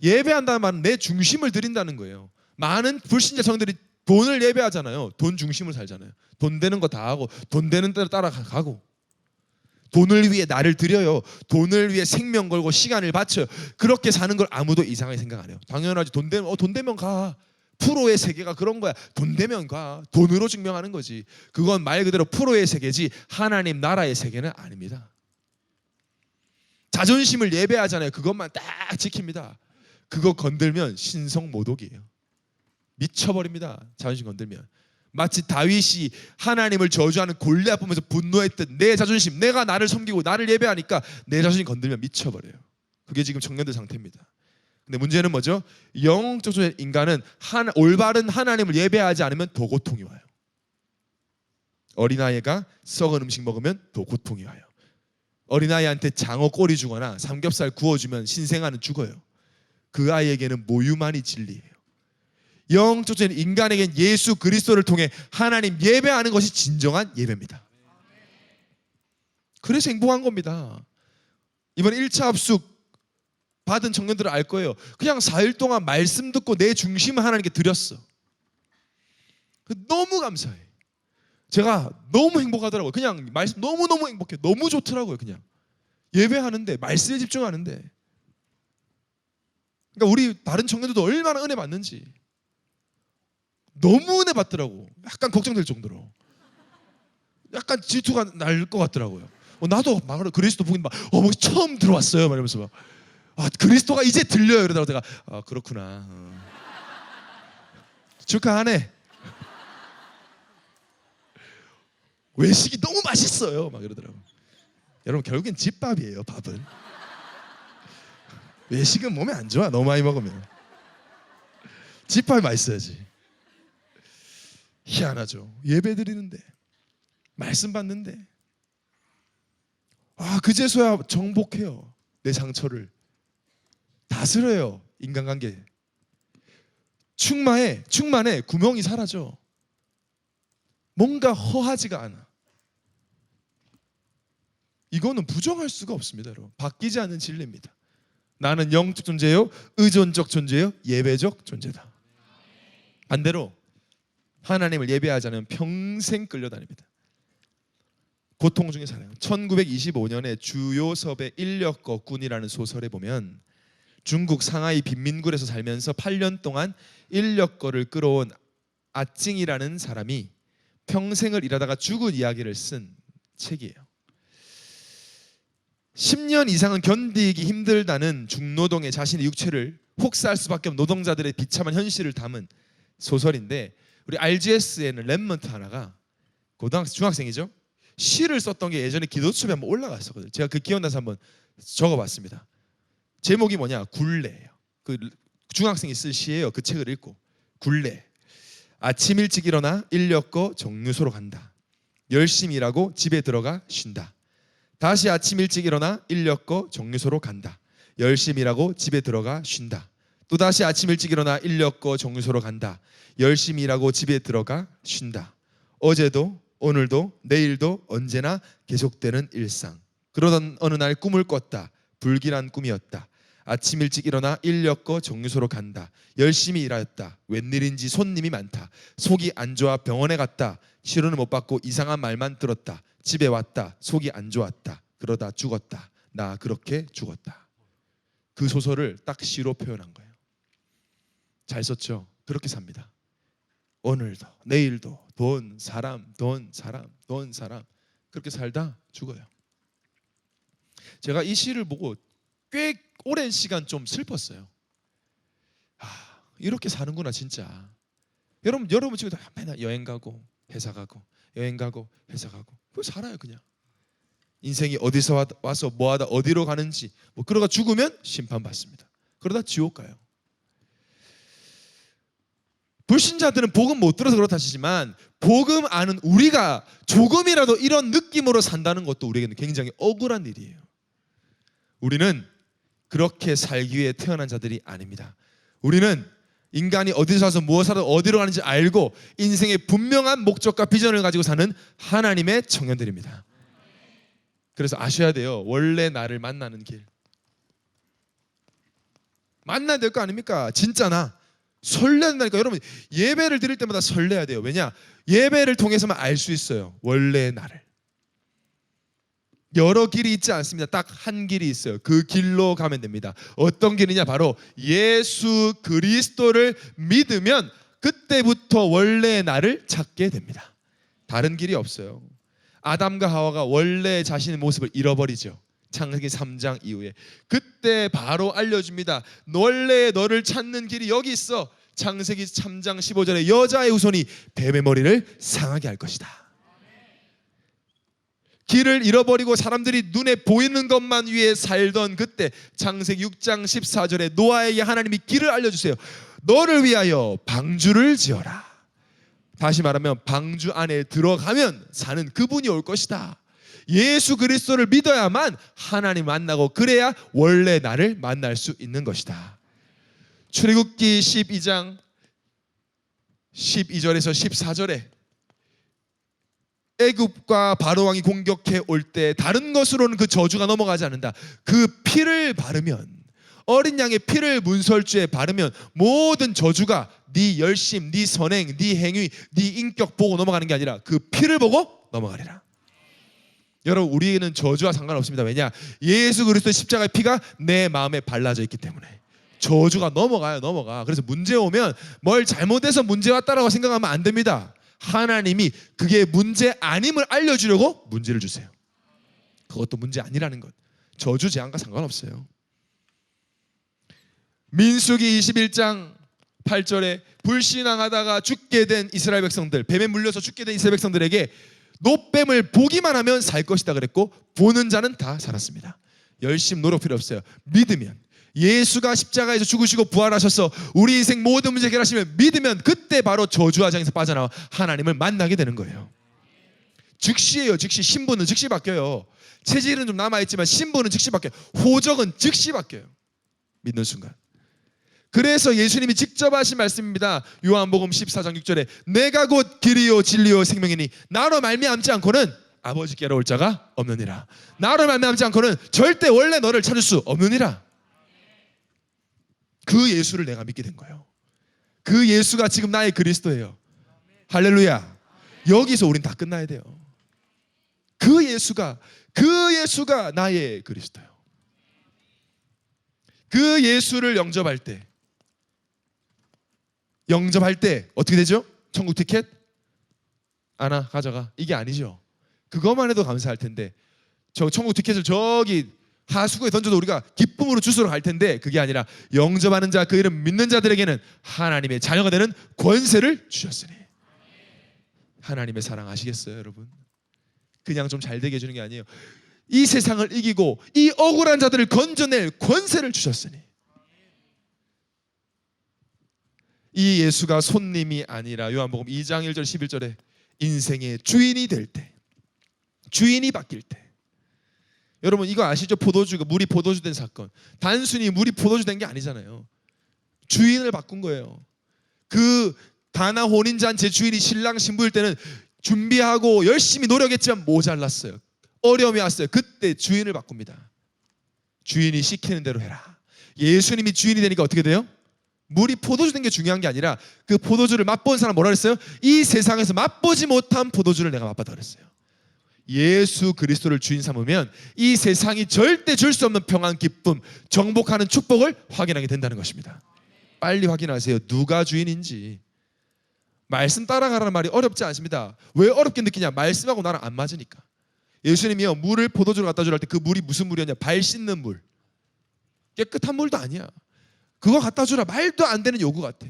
예배한다는 말은 내 중심을 드린다는 거예요. 많은 불신자 성들이 돈을 예배하잖아요. 돈 중심으로 살잖아요. 돈 되는 거 다 하고 돈 되는 대로 따라가고 돈을 위해 나를 드려요. 돈을 위해 생명 걸고 시간을 바쳐요. 그렇게 사는 걸 아무도 이상하게 생각 안 해요. 당연하지. 돈 되면 가. 프로의 세계가 그런 거야. 돈 되면 가. 돈으로 증명하는 거지. 그건 말 그대로 프로의 세계지 하나님 나라의 세계는 아닙니다. 자존심을 예배하잖아요. 그것만 딱 지킵니다. 그거 건들면 신성모독이에요. 미쳐버립니다. 자존심 건들면. 마치 다윗이 하나님을 저주하는 골리앗 보면서 분노했던 내 자존심, 내가 나를 섬기고 나를 예배하니까 내 자존심 건들면 미쳐버려요. 그게 지금 청년들 상태입니다. 근데 문제는 뭐죠? 영적으로 인간은 올바른 하나님을 예배하지 않으면 더 고통이 와요. 어린아이가 썩은 음식 먹으면 더 고통이 와요. 어린아이한테 장어 꼬리 주거나 삼겹살 구워주면 신생아는 죽어요. 그 아이에게는 모유만이 진리예요. 영적인 인간에겐 예수 그리스도를 통해 하나님 예배하는 것이 진정한 예배입니다. 그래서 행복한 겁니다. 이번 1차 합숙 받은 청년들은 알 거예요. 그냥 4일 동안 말씀 듣고 내 중심을 하나님께 드렸어. 너무 감사해. 제가 너무 행복하더라고요. 그냥 말씀 너무너무 행복해. 너무 좋더라고요. 그냥 예배하는데, 말씀에 집중하는데. 그러니까 우리 다른 청년들도 얼마나 은혜 받는지 너무 은혜 받더라고. 약간 걱정될 정도로. 약간 질투가 날 것 같더라고요. 나도 막 그리스도 복음 뭐 처음 들어왔어요. 말하면서 막 그리스도가 이제 들려요. 이러다가 제가 그렇구나. 축하하네. 외식이 너무 맛있어요. 막 이러더라고. 여러분 결국엔 집밥이에요. 밥은. 외식은 몸에 안 좋아. 너무 많이 먹으면. 집밥이 맛있어야지. 희한하죠. 예배 드리는데, 말씀 받는데, 그제서야 정복해요. 내 상처를 다스려요. 인간관계 충만해. 구멍이 사라져. 뭔가 허하지가 않아. 이거는 부정할 수가 없습니다. 여러분, 바뀌지 않는 진리입니다. 나는 영적 존재요, 의존적 존재요, 예배적 존재다. 반대로 하나님을 예배하지 않으면 평생 끌려다닙니다. 고통 중에 살아요. 1925년에 주요섭의 인력거꾼이라는 소설에 보면 중국 상하이 빈민굴에서 살면서 8년 동안 인력거를 끌어온 아찡이라는 사람이 평생을 일하다가 죽은 이야기를 쓴 책이에요. 10년 이상은 견디기 힘들다는 중노동에 자신의 육체를 혹사할 수밖에 없는 노동자들의 비참한 현실을 담은 소설인데, 우리 RGS에는 랩먼트 하나가 중학생이죠. 시를 썼던 게 예전에 기도첩에 한번 올라갔었거든요. 제가 그 기억나서 한번 적어봤습니다. 제목이 뭐냐? 굴레예요. 그 중학생이 쓸 시예요. 그 책을 읽고. 굴레. 아침 일찍 일어나 인력거 정류소로 간다. 열심히 일하고 집에 들어가 쉰다. 다시 아침 일찍 일어나 인력거 정류소로 간다. 열심히 일하고 집에 들어가 쉰다. 또다시 아침 일찍 일어나 인력거 정류소로 간다. 열심히 일하고 집에 들어가 쉰다. 어제도 오늘도 내일도 언제나 계속되는 일상. 그러던 어느 날 꿈을 꿨다. 불길한 꿈이었다. 아침 일찍 일어나 인력거 정류소로 간다. 열심히 일하였다. 웬일인지 손님이 많다. 속이 안 좋아 병원에 갔다. 치료는 못 받고 이상한 말만 들었다. 집에 왔다. 속이 안 좋았다. 그러다 죽었다. 나 그렇게 죽었다. 그 소설을 딱 시로 표현한 거예요. 잘 썼죠? 그렇게 삽니다. 오늘도 내일도 돈 사람 그렇게 살다 죽어요. 제가 이 시를 보고 꽤 오랜 시간 좀 슬펐어요. 이렇게 사는구나 진짜. 여러분 지금 맨날 여행 가고 회사 가고 여행 가고 회사 가고 그거 살아요. 그냥 인생이 어디서 와서 뭐하다 어디로 가는지 그러다 죽으면 심판받습니다. 그러다 지옥 가요. 불신자들은 복음 못 들어서 그렇다 하시지만, 복음 아는 우리가 조금이라도 이런 느낌으로 산다는 것도 우리에게는 굉장히 억울한 일이에요. 우리는 그렇게 살기 위해 태어난 자들이 아닙니다. 우리는 인간이 어디서 와서 무엇을 하든 어디로 가는지 알고 인생의 분명한 목적과 비전을 가지고 사는 하나님의 청년들입니다. 그래서 아셔야 돼요. 원래 나를 만나는 길 만나야 될 거 아닙니까? 진짜 나 설레야 된다니까. 여러분 예배를 드릴 때마다 설레야 돼요. 왜냐? 예배를 통해서만 알 수 있어요. 원래의 나를. 여러 길이 있지 않습니다. 딱 한 길이 있어요. 그 길로 가면 됩니다. 어떤 길이냐? 바로 예수 그리스도를 믿으면 그때부터 원래의 나를 찾게 됩니다. 다른 길이 없어요. 아담과 하와가 원래 자신의 모습을 잃어버리죠. 창세기 3장 이후에. 그때 바로 알려줍니다. 원래 너를 찾는 길이 여기 있어. 창세기 3장 15절에 여자의 후손이 뱀의 머리를 상하게 할 것이다. 길을 잃어버리고 사람들이 눈에 보이는 것만 위해 살던 그때 창세기 6장 14절에 노아에게 하나님이 길을 알려주세요. 너를 위하여 방주를 지어라. 다시 말하면 방주 안에 들어가면 사는 그분이 올 것이다. 예수 그리스도를 믿어야만 하나님 만나고 그래야 원래 나를 만날 수 있는 것이다. 출애굽기 12장 12절에서 14절에 애굽과 바로 왕이 공격해 올 때 다른 것으로는 그 저주가 넘어가지 않는다. 그 피를 바르면, 어린 양의 피를 문설주에 바르면 모든 저주가 네 열심, 네 선행, 네 행위, 네 인격 보고 넘어가는 게 아니라 그 피를 보고 넘어가리라. 여러분, 우리는 저주와 상관없습니다. 왜냐? 예수 그리스도의 십자가의 피가 내 마음에 발라져 있기 때문에 저주가 넘어가. 그래서 문제 오면 뭘 잘못해서 문제 왔다라고 생각하면 안 됩니다. 하나님이 그게 문제 아님을 알려주려고 문제를 주세요. 그것도 문제 아니라는 것. 저주 재앙과 상관없어요. 민수기 21장 8절에 불신앙하다가 죽게 된 이스라엘 백성들, 뱀에 물려서 죽게 된 이스라엘 백성들에게 노뱀을 보기만 하면 살 것이다 그랬고, 보는 자는 다 살았습니다. 열심 노력 필요 없어요. 믿으면, 예수가 십자가에서 죽으시고 부활하셔서 우리 인생 모든 문제 해결하시면 믿으면 그때 바로 저주와 장에서 빠져나와 하나님을 만나게 되는 거예요. 즉시예요. 즉시. 신분은 즉시 바뀌어요. 체질은 좀 남아있지만 신분은 즉시 바뀌어요. 호적은 즉시 바뀌어요. 믿는 순간. 그래서 예수님이 직접 하신 말씀입니다. 요한복음 14장 6절에 내가 곧 길이요 진리요 생명이니 나로 말미암지 않고는 아버지께로 올 자가 없느니라. 나로 말미암지 않고는 절대 원래 너를 찾을 수 없느니라. 그 예수를 내가 믿게 된 거예요. 그 예수가 지금 나의 그리스도예요. 할렐루야. 여기서 우린 다 끝나야 돼요. 그 예수가 나의 그리스도예요. 그 예수를 영접할 때 어떻게 되죠? 천국 티켓? 하나 가져가. 이게 아니죠. 그것만 해도 감사할 텐데, 저 천국 티켓을 저기 하수구에 던져도 우리가 기쁨으로 주스러 갈 텐데, 그게 아니라 영접하는 자, 그 이름 믿는 자들에게는 하나님의 자녀가 되는 권세를 주셨으니. 하나님의 사랑 아시겠어요, 여러분? 그냥 좀 잘 되게 해주는 게 아니에요. 이 세상을 이기고 이 억울한 자들을 건져낼 권세를 주셨으니. 이 예수가 손님이 아니라 요한복음 2장 1절 11절에 인생의 주인이 될 때, 주인이 바뀔 때. 여러분 이거 아시죠? 포도주가 물이 포도주 된 사건. 단순히 물이 포도주 된 게 아니잖아요. 주인을 바꾼 거예요. 그 가나 혼인잔 제 주인이 신랑 신부일 때는 준비하고 열심히 노력했지만 모자랐어요. 어려움이 왔어요. 그때 주인을 바꿉니다. 주인이 시키는 대로 해라. 예수님이 주인이 되니까 어떻게 돼요? 물이 포도주 된 게 중요한 게 아니라 그 포도주를 맛본 사람 뭐라 그랬어요? 이 세상에서 맛보지 못한 포도주를 내가 맛봤다 그랬어요. 예수 그리스도를 주인 삼으면 이 세상이 절대 줄 수 없는 평안, 기쁨, 정복하는 축복을 확인하게 된다는 것입니다. 빨리 확인하세요. 누가 주인인지. 말씀 따라가라는 말이 어렵지 않습니다. 왜 어렵게 느끼냐? 말씀하고 나랑 안 맞으니까. 예수님이요 물을 포도주로 갖다 주라 할 때 그 물이 무슨 물이었냐? 발 씻는 물. 깨끗한 물도 아니야. 그거 갖다 주라 말도 안 되는 요구 같아.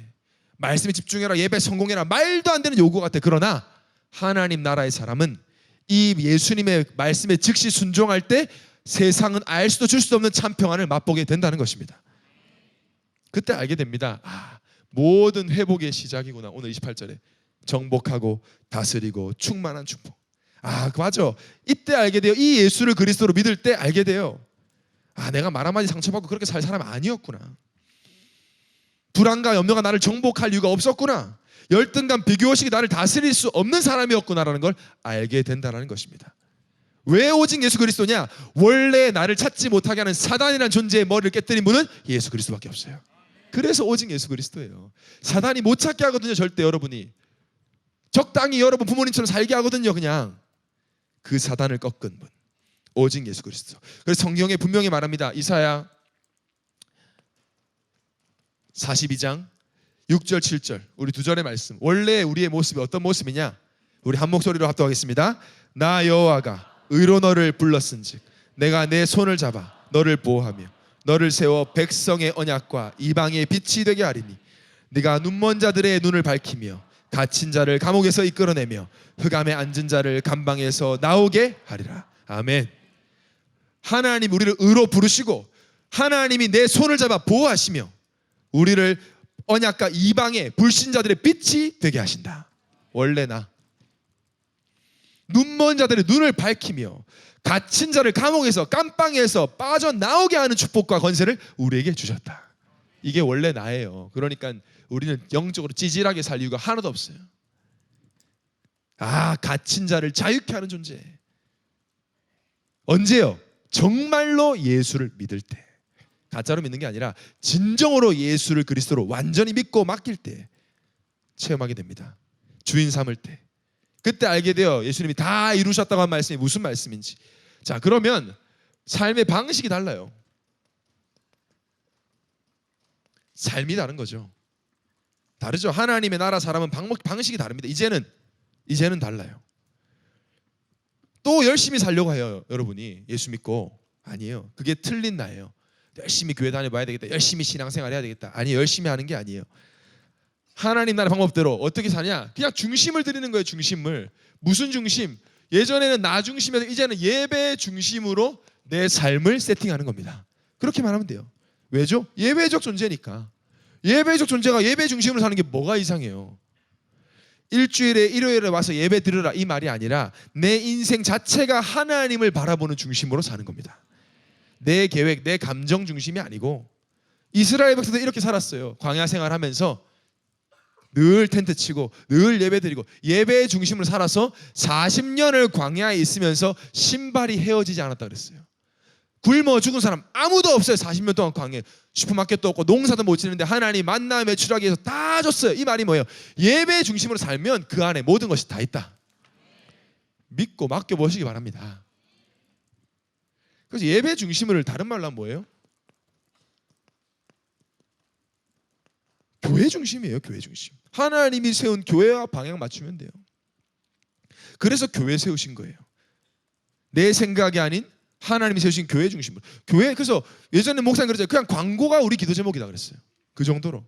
말씀에 집중해라, 예배 성공해라 말도 안 되는 요구 같아. 그러나 하나님 나라의 사람은 이 예수님의 말씀에 즉시 순종할 때 세상은 알 수도 줄 수도 없는 참 평안을 맛보게 된다는 것입니다. 그때 알게 됩니다. 아, 모든 회복의 시작이구나. 오늘 28절에 정복하고 다스리고 충만한 축복. 아, 맞아. 이때 알게 돼요. 이 예수를 그리스도로 믿을 때 알게 돼요. 아, 내가 말 한마디 상처받고 그렇게 살 사람 아니었구나. 불안과 염려가 나를 정복할 이유가 없었구나. 열등감, 비교의식이 나를 다스릴 수 없는 사람이었구나라는 걸 알게 된다는 것입니다. 왜 오직 예수 그리스도냐? 원래 나를 찾지 못하게 하는 사단이라는 존재의 머리를 깨뜨린 분은 예수 그리스도밖에 없어요. 그래서 오직 예수 그리스도예요. 사단이 못 찾게 하거든요. 절대 여러분이. 적당히 여러분 부모님처럼 살게 하거든요. 그냥. 그 사단을 꺾은 분. 오직 예수 그리스도. 그래서 성경에 분명히 말합니다. 이사야 42장 6절 7절 우리 두 절의 말씀. 원래 우리의 모습이 어떤 모습이냐? 우리 한 목소리로 합독하겠습니다. 나 여호와가 의로 너를 불렀은즉 내가 내 손을 잡아 너를 보호하며 너를 세워 백성의 언약과 이방의 빛이 되게 하리니 네가 눈먼 자들의 눈을 밝히며 갇힌 자를 감옥에서 이끌어내며 흑암에 앉은 자를 감방에서 나오게 하리라. 아멘. 하나님 우리를 의로 부르시고 하나님이 내 손을 잡아 보호하시며 우리를 언약과 이방의 불신자들의 빛이 되게 하신다. 원래 나 눈먼 자들의 눈을 밝히며 갇힌 자를 감옥에서 깜빵에서 빠져나오게 하는 축복과 권세를 우리에게 주셨다. 이게 원래 나예요. 그러니까 우리는 영적으로 찌질하게 살 이유가 하나도 없어요. 갇힌 자를 자유케 하는 존재. 언제요? 정말로 예수를 믿을 때. 가짜로 믿는 게 아니라 진정으로 예수를 그리스도로 완전히 믿고 맡길 때 체험하게 됩니다. 주인 삼을 때. 그때 알게 돼요. 예수님이 다 이루셨다고 한 말씀이 무슨 말씀인지. 자, 그러면 삶의 방식이 달라요. 삶이 다른 거죠. 다르죠. 하나님의 나라 사람은 방식이 다릅니다. 이제는 달라요. 또 열심히 살려고 해요. 여러분이 예수 믿고. 아니에요. 그게 틀린 나예요. 열심히 교회 다녀봐야 되겠다. 열심히 신앙생활 해야 되겠다. 아니에요. 열심히 하는 게 아니에요. 하나님 나라 방법대로 어떻게 사냐? 그냥 중심을 드리는 거예요. 중심을. 무슨 중심? 예전에는 나 중심에서 이제는 예배 중심으로 내 삶을 세팅하는 겁니다. 그렇게만 하면 돼요. 왜죠? 예배적 존재니까. 예배적 존재가 예배 중심으로 사는 게 뭐가 이상해요? 일주일에 일요일에 와서 예배 드리라 이 말이 아니라 내 인생 자체가 하나님을 바라보는 중심으로 사는 겁니다. 내 계획, 내 감정 중심이 아니고. 이스라엘 백성도 이렇게 살았어요. 광야 생활하면서 늘 텐트 치고 늘 예배 드리고 예배 중심으로 살아서 40년을 광야에 있으면서 신발이 헤어지지 않았다 그랬어요. 굶어 죽은 사람 아무도 없어요. 40년 동안 광야에. 슈퍼마켓도 없고 농사도 못 지는데 하나님 만나 매출하기 위해서 다 줬어요. 이 말이 뭐예요? 예배 중심으로 살면 그 안에 모든 것이 다 있다. 믿고 맡겨보시기 바랍니다. 그래서 예배 중심을 다른 말로 하면 뭐예요? 교회 중심이에요. 교회 중심. 하나님이 세운 교회와 방향 맞추면 돼요. 그래서 교회 세우신 거예요. 내 생각이 아닌 하나님이 세우신 교회 중심으로. 교회. 그래서 예전에 목사님 그랬잖아요. 그냥 광고가 우리 기도 제목이다 그랬어요. 그 정도로.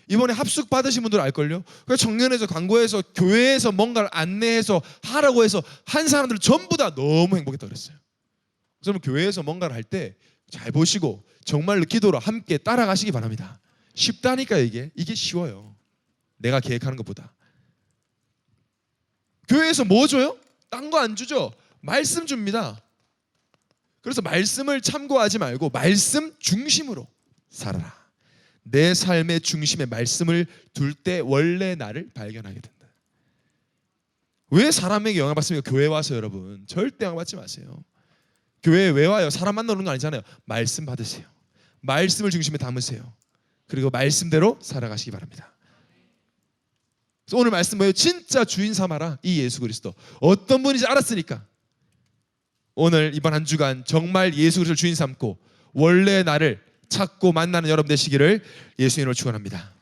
이번에 합숙 받으신 분들 알걸요? 그러니까 청년에서 광고에서 교회에서 뭔가를 안내해서 하라고 해서 한 사람들 전부 다 너무 행복했다 그랬어요. 그래서 교회에서 뭔가를 할 때 잘 보시고 정말로 기도로 함께 따라가시기 바랍니다. 쉽다니까 이게 쉬워요. 내가 계획하는 것보다. 교회에서 뭐 줘요? 딴 거 안 주죠? 말씀 줍니다. 그래서 말씀을 참고하지 말고 말씀 중심으로 살아라. 내 삶의 중심에 말씀을 둘 때 원래 나를 발견하게 된다. 왜 사람에게 영향 받습니까? 교회 와서 여러분 절대 영향 받지 마세요. 교회에 왜 와요? 사람 만나는 거 아니잖아요. 말씀 받으세요. 말씀을 중심에 담으세요. 그리고 말씀대로 살아가시기 바랍니다. 그래서 오늘 말씀 뭐예요? 진짜 주인 삼아라. 이 예수 그리스도. 어떤 분인지 알았으니까 오늘 이번 한 주간 정말 예수 그리스도를 주인 삼고 원래 나를 찾고 만나는 여러분 되시기를 예수의 이름으로 축원합니다.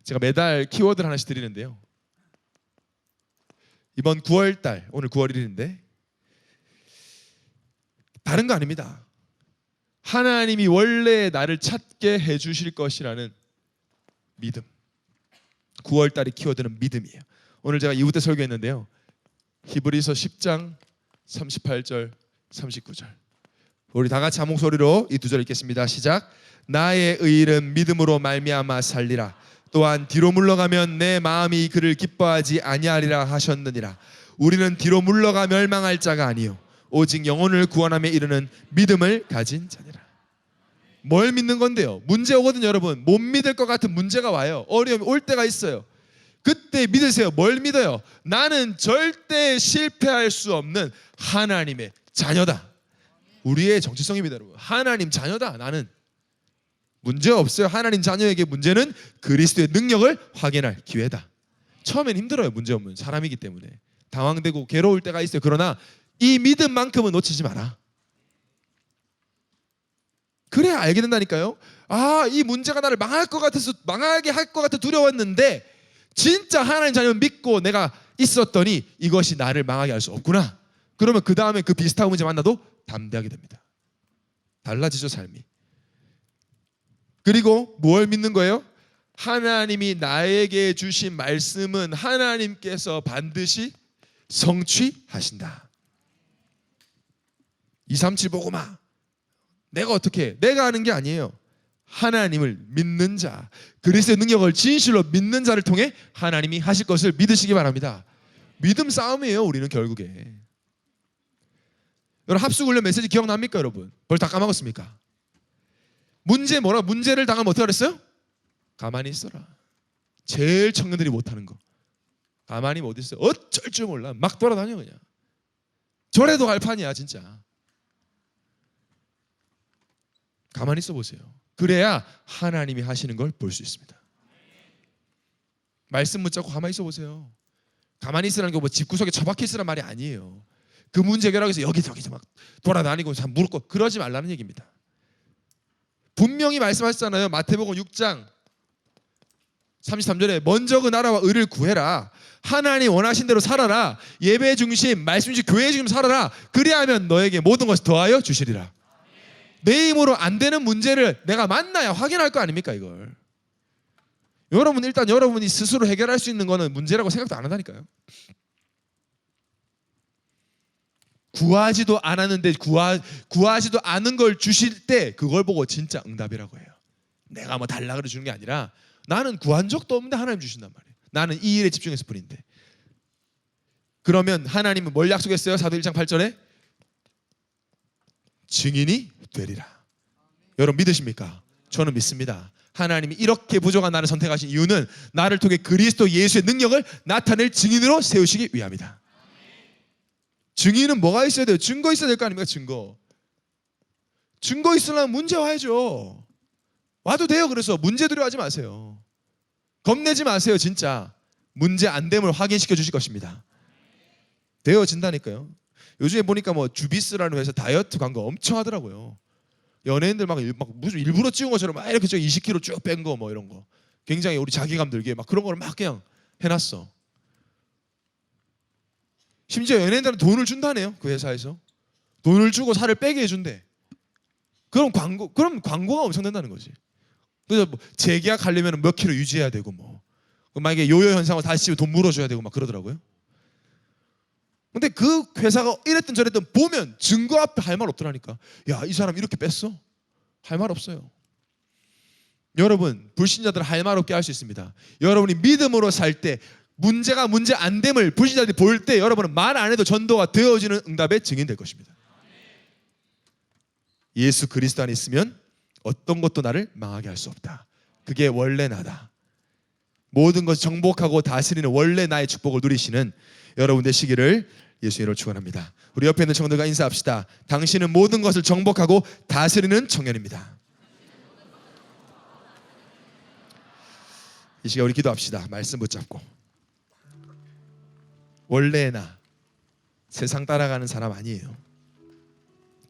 제가 매달 키워드를 하나씩 드리는데요. 이번 9월달, 오늘 9월 1일인데 다른 거 아닙니다. 하나님이 원래 나를 찾게 해주실 것이라는 믿음. 9월달의 키워드는 믿음이에요. 오늘 제가 이후 때 설교했는데요. 히브리서 10장 38절 39절 우리 다 같이 한 목소리로 이 두 절 읽겠습니다. 시작. 나의 의인은 믿음으로 말미암아 살리라. 또한 뒤로 물러가면 내 마음이 그를 기뻐하지 아니하리라 하셨느니라. 우리는 뒤로 물러가 멸망할 자가 아니요 오직 영혼을 구원함에 이르는 믿음을 가진 자니라. 뭘 믿는 건데요? 문제 오거든요. 여러분 못 믿을 것 같은 문제가 와요. 어려움이 올 때가 있어요. 그때 믿으세요. 뭘 믿어요? 나는 절대 실패할 수 없는 하나님의 자녀다. 우리의 정체성입니다. 여러분 하나님 자녀다. 나는 문제 없어요. 하나님 자녀에게 문제는 그리스도의 능력을 확인할 기회다. 처음엔 힘들어요. 문제 없는 사람이기 때문에 당황되고 괴로울 때가 있어요. 그러나 이 믿음만큼은 놓치지 마라. 그래야 알게 된다니까요. 이 문제가 나를 망하게 할 것 같아 두려웠는데 진짜 하나님 자녀를 믿고 내가 있었더니 이것이 나를 망하게 할 수 없구나. 그러면 그 다음에 그 비슷한 문제 만나도 담대하게 됩니다. 달라지죠 삶이. 그리고 뭘 믿는 거예요? 하나님이 나에게 주신 말씀은 하나님께서 반드시 성취하신다. 237 보고마. 내가 어떻게 해? 내가 하는 게 아니에요. 하나님을 믿는 자, 그리스도의 능력을 진실로 믿는 자를 통해 하나님이 하실 것을 믿으시기 바랍니다. 믿음 싸움이에요. 우리는 결국에. 여러분 합숙훈련 메시지 기억납니까 여러분? 벌써 다 까먹었습니까? 문제를 당하면 어떻게 그랬어요? 가만히 있어라. 제일 청년들이 못하는 거. 가만히 못 있어요. 어쩔 줄 몰라. 막 돌아다녀 그냥. 절에도 갈 판이야 진짜. 가만히 있어 보세요. 그래야 하나님이 하시는 걸 볼 수 있습니다. 말씀 붙잡고 가만히 있어 보세요. 가만히 있으라는 게 뭐 집구석에 처박혀 있으란 말이 아니에요. 그 문제 해결하기 위해서 여기저기서 막 돌아다니고 참 물고 그러지 말라는 얘기입니다. 분명히 말씀하셨잖아요. 마태복음 6장 33절에 먼저 그 나라와 의를 구해라. 하나님 원하신 대로 살아라. 예배 중심, 말씀 중심, 교회 중심 살아라. 그리하면 너에게 모든 것을 더하여 주시리라. 내 힘으로 안 되는 문제를 내가 만나야 확인할 거 아닙니까 이걸. 여러분 일단 여러분이 스스로 해결할 수 있는 거는 문제라고 생각도 안 한다니까요. 구하지도 않았는데 구하지도 않은 걸 주실 때 그걸 보고 진짜 응답이라고 해요. 내가 뭐 달라 그래 주는 게 아니라 나는 구한 적도 없는데 하나님 주신단 말이에요. 나는 이 일에 집중했을 뿐인데. 그러면 하나님은 뭘 약속했어요? 사도행전 1장 8절에 증인이 되리라. 여러분 믿으십니까? 저는 믿습니다. 하나님이 이렇게 부족한 나를 선택하신 이유는 나를 통해 그리스도 예수의 능력을 나타낼 증인으로 세우시기 위함이다. 증인은 뭐가 있어야 돼요? 증거 있어야 될 거 아닙니까? 증거 있으려면 문제 와야죠. 와도 돼요. 그래서 문제 두려워하지 마세요. 겁내지 마세요. 진짜 문제 안 됨을 확인시켜 주실 것입니다. 되어진다니까요. 요즘에 보니까 뭐 주비스라는 회사 다이어트 광고 엄청 하더라고요. 연예인들 막 무슨 일부러 찍은 것처럼 막 이렇게 20kg 쭉 뺀 거 뭐 이런 거 굉장히 우리 자기감 들게 막 그런 거를 막 그냥 해놨어. 심지어 연예인들은 돈을 준다네요. 그 회사에서 돈을 주고 살을 빼게 해준대. 그럼 광고가 엄청 된다는 거지. 그래서 뭐 재계약하려면 몇 킬로 유지해야 되고 뭐 만약에 요요 현상을 다시 치면 돈 물어줘야 되고 막 그러더라고요. 근데 그 회사가 이랬든 저랬든 보면 증거 앞에 할 말 없더라니까. 야, 이 사람 이렇게 뺐어? 할 말 없어요. 여러분 불신자들은 할 말 없게 할 수 있습니다. 여러분이 믿음으로 살 때 문제가 문제 안 됨을 불신자들이 볼 때 여러분은 말 안 해도 전도가 되어지는 응답의 증인 될 것입니다. 예수 그리스도 안에 있으면 어떤 것도 나를 망하게 할 수 없다. 그게 원래 나다. 모든 것을 정복하고 다스리는 원래 나의 축복을 누리시는 여러분 되시기를 예수님으로 축원합니다. 우리 옆에 있는 청년들과 인사합시다. 당신은 모든 것을 정복하고 다스리는 청년입니다. 이 시간 우리 기도합시다. 말씀 붙잡고. 원래 나 세상 따라가는 사람 아니에요.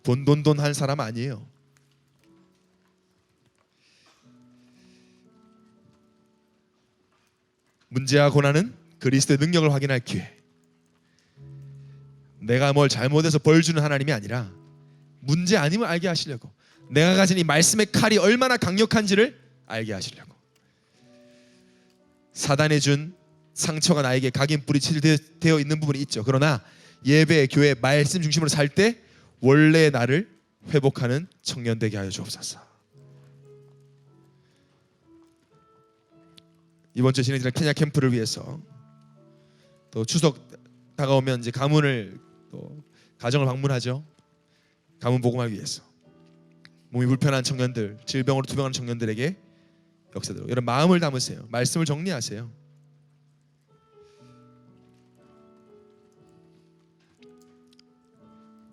돈 할 사람 아니에요. 문제와 고난은 그리스도의 능력을 확인할 기회. 내가 뭘 잘못해서 벌 주는 하나님이 아니라 문제 아니면 알게 하시려고, 내가 가진 이 말씀의 칼이 얼마나 강력한지를 알게 하시려고. 사단이 준 상처가 나에게 각인뿌리 치료되어 있는 부분이 있죠. 그러나 예배, 교회, 말씀 중심으로 살 때 원래 나를 회복하는 청년 되게 하여 주옵소서. 이번 주에 진행될 케냐 캠프를 위해서, 또 추석 다가오면 이제 가문을 또 가정을 방문하죠. 가문 복음을 위해서 몸이 불편한 청년들, 질병으로 투병하는 청년들에게 역사대로 이런 마음을 담으세요. 말씀을 정리하세요.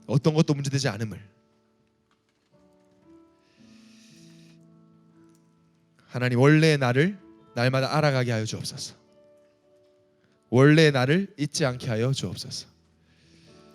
어떤 것도 문제되지 않음을, 하나님 원래 나를 날마다 알아가게 하여 주옵소서. 원래 나를 잊지 않게 하여 주옵소서.